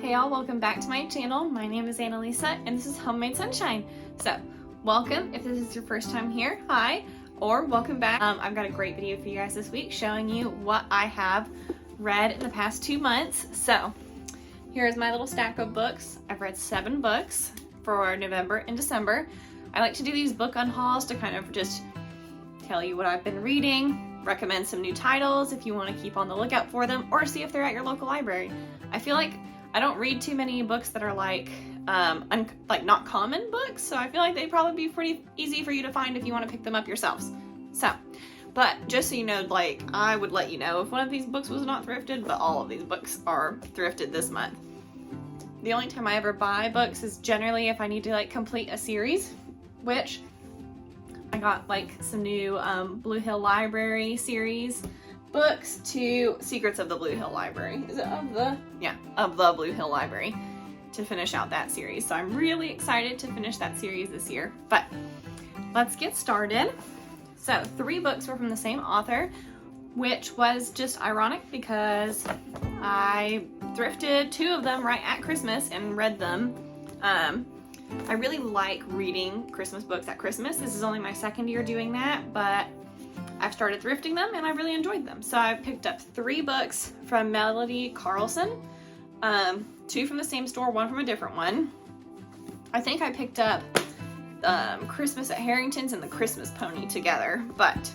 Hey y'all, welcome back to my channel. My name is Annalisa and this is Homemade Sunshine. So, welcome if this is your first time here, hi, or welcome back. I've got a great video for you guys this week showing you what I have read in the past 2 months. So, here's my little stack of books. I've read 7 books for November and December. I like to do these book unhauls to kind of just tell you what I've been reading, recommend some new titles if you want to keep on the lookout for them, or see if they're at your local library. I feel like I don't read too many books that are like not common books, so I feel like they'd probably be pretty easy for you to find if you want to pick them up yourselves. So, but just so you know, like, I would let you know if one of these books was not thrifted, but all of these books are thrifted this month. The only time I ever buy books is generally if I need to like complete a series, which I got like some new Blue Hill Library series books to Secrets of the Blue Hill Library. Is it of the? Yeah, of the Blue Hill Library to finish out that series. So I'm really excited to finish that series this year. But let's get started. So 3 books were from the same author, which was just ironic because I thrifted 2 of them right at Christmas and read them. I really like reading Christmas books at Christmas. This is only my 2nd year doing that, but I've started thrifting them and I really enjoyed them. So I picked up 3 books from Melody Carlson, 2 from the same store, 1 from a different one. I think I picked up Christmas at Harringtons and the Christmas Pony together, but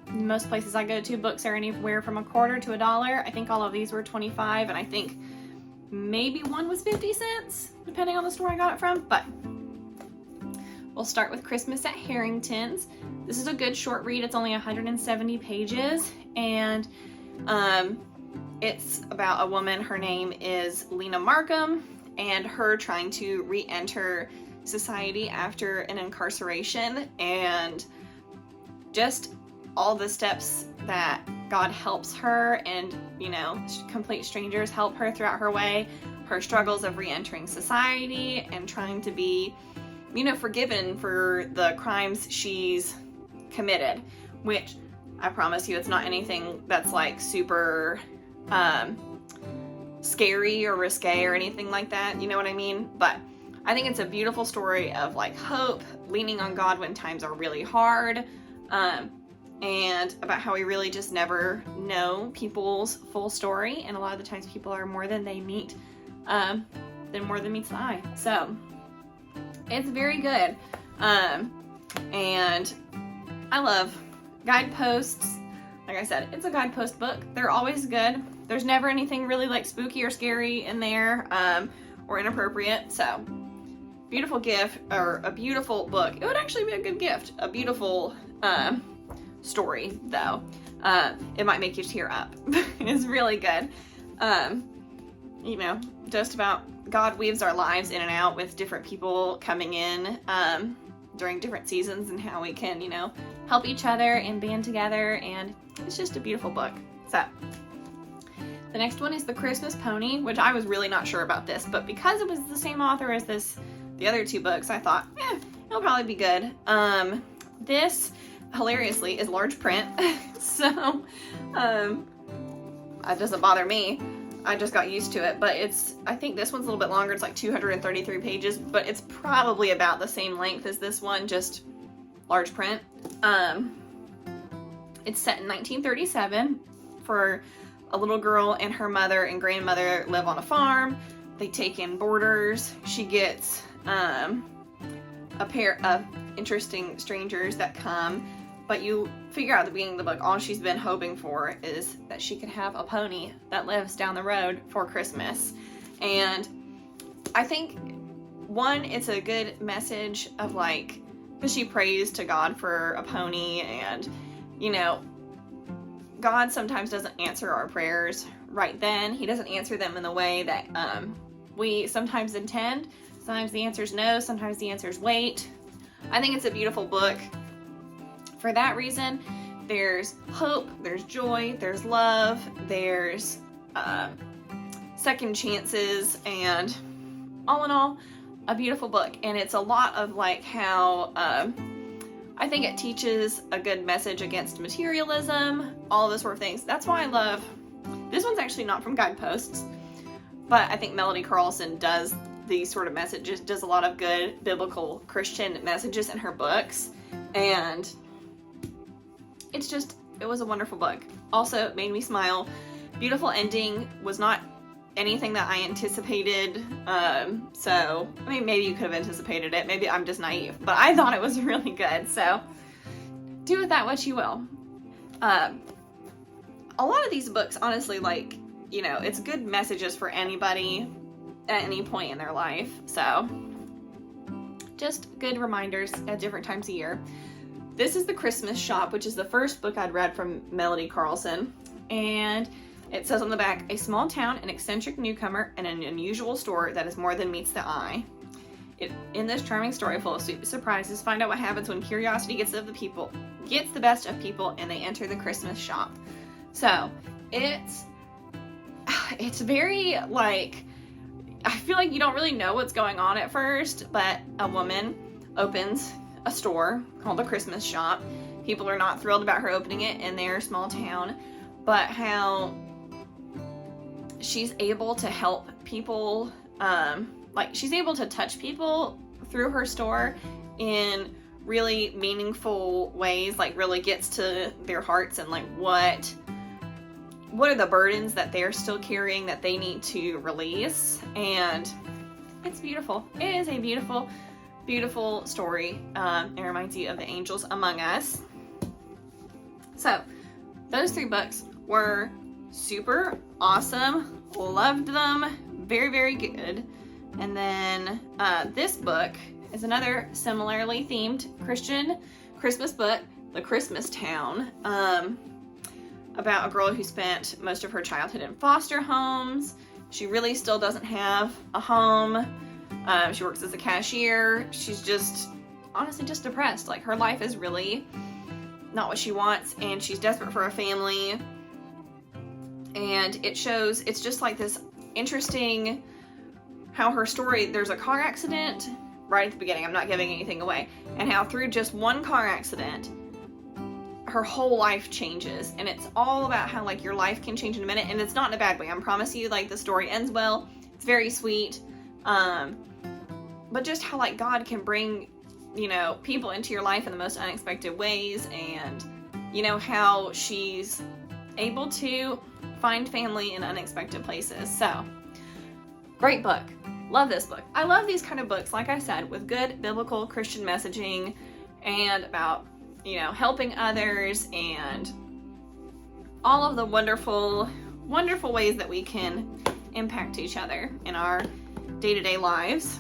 most places I go to, books are anywhere from $0.25 to $1. I think all of these were 25, and I think maybe one was 50 cents, depending on the store I got it from, but we'll start with Christmas at Harringtons. This is a good short read. It's only 170 pages, and it's about a woman. Her name is Lena Markham, and her trying to re-enter society after an incarceration, and just all the steps that God helps her, and, you know, complete strangers help her throughout her way, her struggles of re-entering society and trying to be, you know, forgiven for the crimes she's committed, which I promise you it's not anything that's like super scary or risque or anything like that, you know what I mean? But I think it's a beautiful story of like hope, leaning on God when times are really hard, and about how we really just never know people's full story, and a lot of the times people are more than they meet, than more than meets the eye. So it's very good, and I love Guideposts. Like I said, it's a guidepost book. They're always good. There's never anything really like spooky or scary in there, or inappropriate. So beautiful gift, or a beautiful book. It would actually be a good gift. A beautiful story though. It might make you tear up. It's really good. You know, just about God weaves our lives in and out with different people coming in during different seasons, and how we can, you know, help each other and band together, and it's just a beautiful book. So the next one is The Christmas Pony, which I was really not sure about this, but because it was the same author as the other 2 books, I thought, it'll probably be good. This hilariously is large print, so it doesn't bother me. I just got used to it, but I think this one's a little bit longer. It's like 233 pages, but it's probably about the same length as this one, just large print. It's set in 1937 for a little girl and her mother and grandmother live on a farm. They take in boarders. She gets a pair of interesting strangers that come, but you figure out at the beginning of the book, all she's been hoping for is that she could have a pony that lives down the road for Christmas. And I think, one, it's a good message of like, because she prays to God for a pony, and, you know, God sometimes doesn't answer our prayers right then. He doesn't answer them in the way that we sometimes intend. Sometimes the answer is no, sometimes the answer is wait. I think it's a beautiful book for that reason. There's hope, there's joy, there's love, there's second chances, and all in all, a beautiful book. And it's a lot of like how I think it teaches a good message against materialism, all those sort of things. That's why I love, this one's actually not from Guideposts. but I think Melody Carlson does these sort of messages, does a lot of good biblical Christian messages in her books, and it was a wonderful book. Also, it made me smile. Beautiful ending, was not anything that I anticipated, so, I mean, maybe you could have anticipated it, maybe I'm just naive, but I thought it was really good, so do with that what you will. A lot of these books, honestly, like, you know, it's good messages for anybody at any point in their life, so just good reminders at different times of year. This is The Christmas Shop, which is the first book I'd read from Melody Carlson, and it says on the back, a small town, an eccentric newcomer, and an unusual store that is more than meets the eye. In this charming story full of sweet surprises, find out what happens when curiosity gets the best of people and they enter the Christmas shop. So it's very, like, I feel like you don't really know what's going on at first, but a woman opens a store called the Christmas Shop. People are not thrilled about her opening it in their small town, but how she's able to help people, like, she's able to touch people through her store in really meaningful ways, like really gets to their hearts and like what are the burdens that they're still carrying that they need to release. And it's beautiful. It is a beautiful, beautiful story. It reminds you of the angels among us. So those 3 books were super awesome. Loved them. Very, very good. And then this book is another similarly themed Christian Christmas book, The Christmas Town, about a girl who spent most of her childhood in foster homes. She really still doesn't have a home. She works as a cashier. She's just, honestly, just depressed. Like, her life is really not what she wants, and she's desperate for a family. And it shows, it's just like this interesting how her story, there's a car accident right at the beginning, I'm not giving anything away, and how through just one car accident, her whole life changes. And it's all about how, like, your life can change in a minute, and it's not in a bad way, I promise you. Like, the story ends well, it's very sweet, but just how, like, God can bring, you know, people into your life in the most unexpected ways, and, you know, how she's able to find family in unexpected places. So, great book. Love this book. I love these kind of books, like I said, with good biblical Christian messaging and about, you know, helping others and all of the wonderful, wonderful ways that we can impact each other in our day-to-day lives.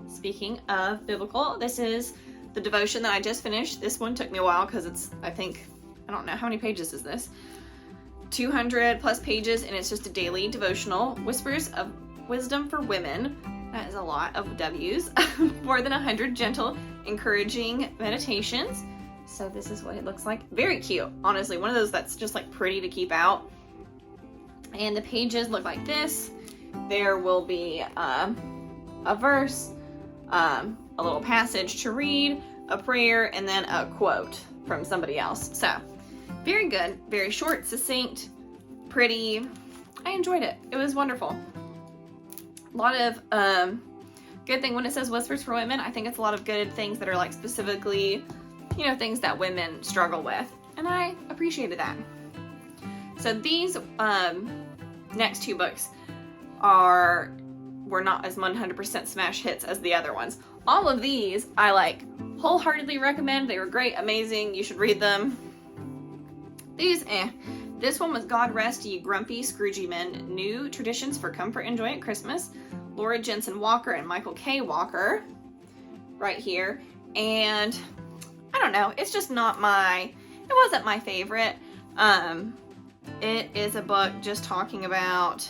Speaking of biblical, this is the devotion that I just finished. This one took me a while because it's, I don't know, how many pages is this? 200 plus pages, and it's just a daily devotional. Whispers of Wisdom for Women. That is a lot of W's. More than 100 gentle, encouraging meditations. So this is what it looks like. Very cute, honestly. One of those that's just like pretty to keep out. And the pages look like this. There will be a verse, a little passage to read, a prayer, and then a quote from somebody else. So very good, very short, succinct, pretty. I enjoyed it. It was wonderful. A lot of good thing when it says Whispers for Women. I think it's a lot of good things that are like specifically, you know, things that women struggle with, and I appreciated that. So these next 2 books were not as 100% smash hits as the other ones. All of these I like wholeheartedly recommend. They were great, amazing. You should read them. These, This one was God Rest Ye Grumpy Scroogey Men, New Traditions for Comfort and Joy at Christmas. Laura Jensen Walker and Michael K. Walker. Right here. And I don't know, it's just not it wasn't my favorite. It is a book just talking about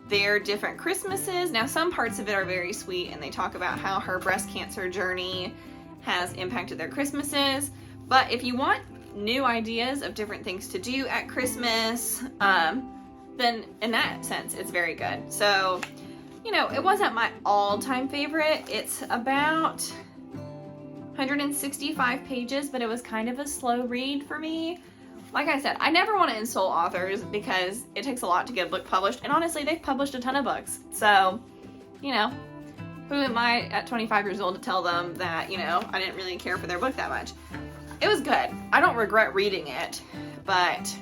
their different Christmases. Now, some parts of it are very sweet, and they talk about how her breast cancer journey has impacted their Christmases. But if you want new ideas of different things to do at Christmas, then in that sense, it's very good. So, you know, it wasn't my all-time favorite. It's about 165 pages, but it was kind of a slow read for me. like I said, I never want to insult authors because it takes a lot to get a book published, and honestly, they've published a ton of books. So, you know, who am I at 25 years old to tell them that, you know, I didn't really care for their book that much? It was good. I don't regret reading it, but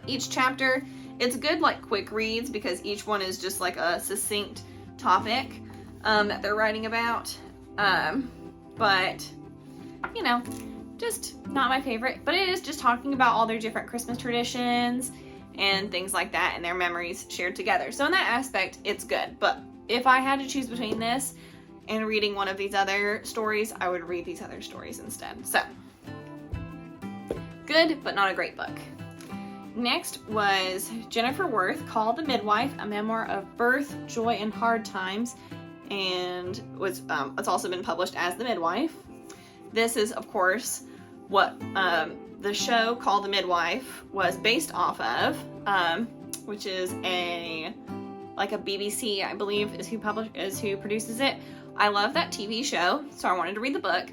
each chapter, it's good like quick reads because each one is just like a succinct topic that they're writing about. But, you know, just not my favorite. But it is just talking about all their different Christmas traditions and things like that and their memories shared together. So in that aspect, it's good. But if I had to choose between this and reading one of these other stories, I would read these other stories instead. So, good, but not a great book. Next was Jennifer Worth, called The Midwife, a memoir of birth, joy, and hard times, and it's also been published as The Midwife. This is, of course, what the show called The Midwife was based off of, which is a BBC, I believe, is who produces it. I love that TV show, so I wanted to read the book.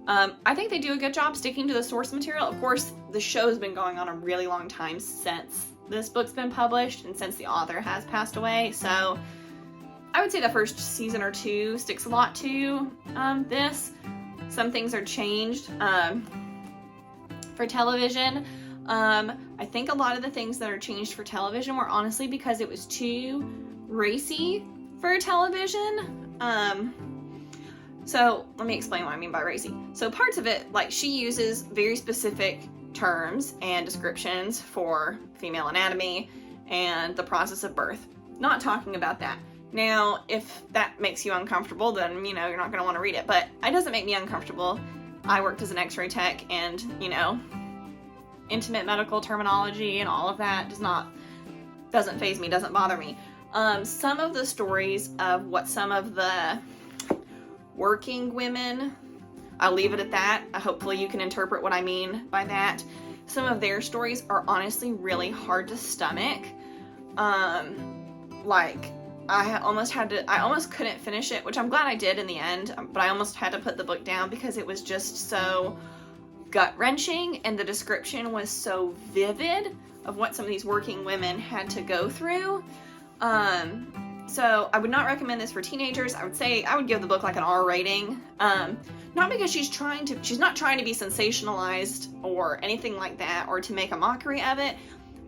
I think they do a good job sticking to the source material. Of course, the show's been going on a really long time since this book's been published and since the author has passed away, so I would say the first season or two sticks a lot to this. Some things are changed for television. I think a lot of the things that are changed for television were honestly because it was too racy for television. So let me explain what I mean by racy. So parts of it, like she uses very specific terms and descriptions for female anatomy and the process of birth. Not talking about that. Now, if that makes you uncomfortable, then, you know, you're not going to want to read it. But it doesn't make me uncomfortable. I worked as an x-ray tech and, you know, intimate medical terminology and all of that doesn't faze me, doesn't bother me. Some of the stories of what some of the working women, I'll leave it at that. Hopefully you can interpret what I mean by that. Some of their stories are honestly really hard to stomach. Like, I almost couldn't finish it, which I'm glad I did in the end, but I almost had to put the book down because it was just so gut-wrenching and the description was so vivid of what some of these working women had to go through. So I would not recommend this for teenagers. I would say I would give the book like an R rating. Not because she's not trying to be sensationalized or anything like that or to make a mockery of it.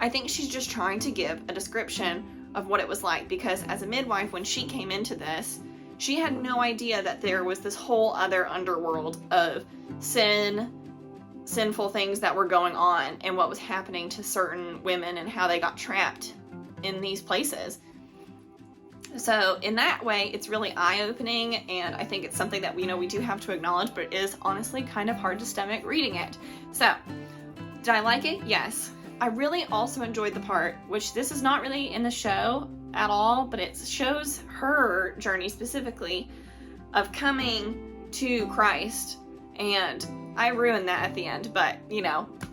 I think she's just trying to give a description of what it was like, because as a midwife, when she came into this, she had no idea that there was this whole other underworld of sinful things that were going on and what was happening to certain women and how they got trapped in these places. So in that way, it's really eye-opening, and I think it's something that we do have to acknowledge, but it is honestly kind of hard to stomach reading it. So, did I like it? Yes. I really also enjoyed the part, which this is not really in the show at all, but it shows her journey specifically of coming to Christ, and I ruined that at the end, but,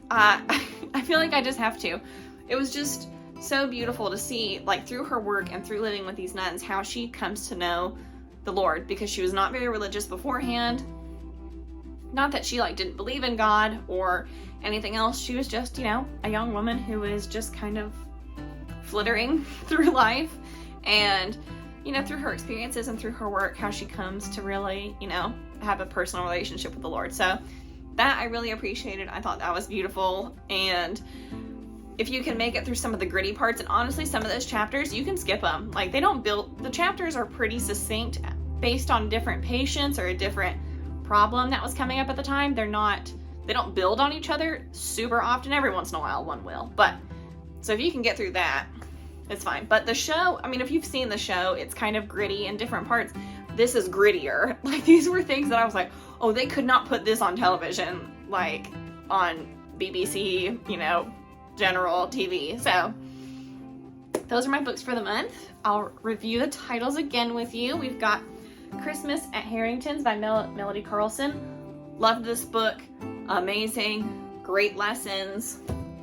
I feel like I just have to. It was just so beautiful to see, like, through her work and through living with these nuns, how she comes to know the Lord, because she was not very religious beforehand. Not that she, didn't believe in God or anything else. She was just, a young woman who was just kind of flittering through life, and, through her experiences and through her work, how she comes to really, have a personal relationship with the Lord. So that I really appreciated. I thought that was beautiful, and if you can make it through some of the gritty parts, and honestly, some of those chapters, you can skip them. The chapters are pretty succinct based on different patients or a different problem that was coming up at the time. They don't build on each other super often. Every once in a while, one will. But, so if you can get through that, it's fine. But the show, if you've seen the show, it's kind of gritty in different parts. This is grittier. These were things that I was like, oh, they could not put this on television, on BBC, general TV. So those are my books for the month. I'll review the titles again with you. We've got Christmas at Harringtons by Melody Carlson. Loved this book. Amazing. Great lessons.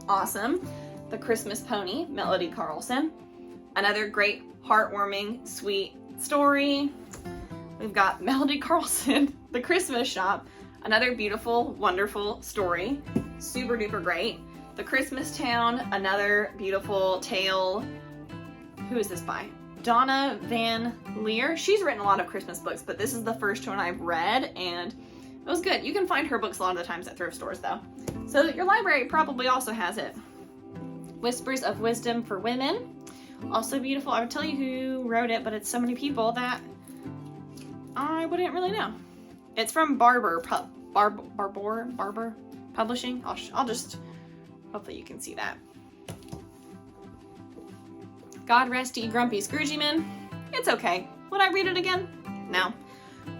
Awesome. The Christmas Pony, Melody Carlson. Another great, heartwarming, sweet story. We've got Melody Carlson, The Christmas Shop. Another beautiful, wonderful story. super duper great. The Christmas Town, another beautiful tale. Who is this by? Donna Van Leer. She's written a lot of Christmas books, but this is the first one I've read, and it was good. You can find her books a lot of the times at thrift stores though. So your library probably also has it. Whispers of Wisdom for Women. Also beautiful. I would tell you who wrote it, but it's so many people that I wouldn't really know. It's from Barber Publishing. I'll just, hopefully you can see that. God Rest Ye Grumpy Scroogyman. It's okay. Would I read it again? No.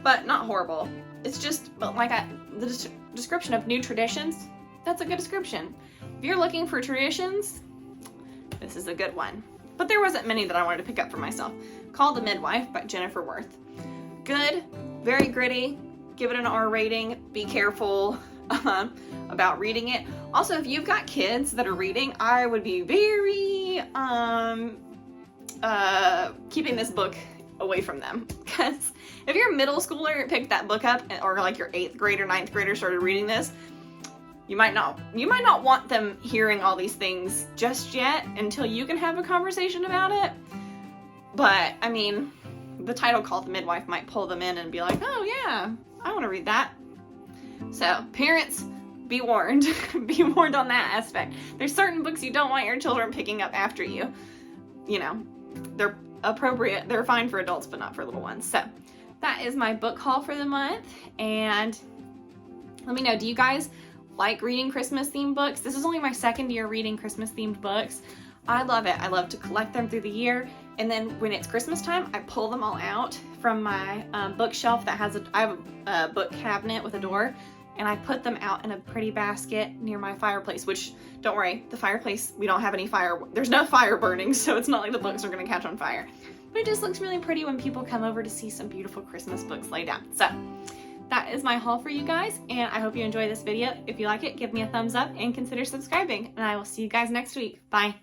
But not horrible. It's just, but like the description of new traditions, that's a good description. If you're looking for traditions, this is a good one. But there wasn't many that I wanted to pick up for myself. Called The Midwife by Jennifer Worth. Good, very gritty. Give it an R rating. Be careful about reading it. Also, if you've got kids that are reading, I would be very keeping this book away from them, because if you're a middle schooler picked that book up, or like your 8th grade or 9th grader started reading this, you might not want them hearing all these things just yet until you can have a conversation about it. But I mean, the title called The Midwife might pull them in and be like, oh yeah, I want to read that. So parents, be warned. Be warned on that aspect. There's certain books you don't want your children picking up after you. You know, they're appropriate, they're fine for adults, but not for little ones. So that is my book haul for the month. And let me know, do you guys like reading Christmas themed books? This is only my 2nd year reading Christmas themed books. I love it. I love to collect them through the year, and then when it's Christmas time, I pull them all out from my bookshelf that has I have a book cabinet with a door, and I put them out in a pretty basket near my fireplace, which, don't worry, the fireplace, we don't have any fire, there's no fire burning, so it's not like the books are gonna catch on fire. But it just looks really pretty when people come over to see some beautiful Christmas books laid out. So that is my haul for you guys, and I hope you enjoy this video. If you like it, give me a thumbs up and consider subscribing, and I will see you guys next week. Bye.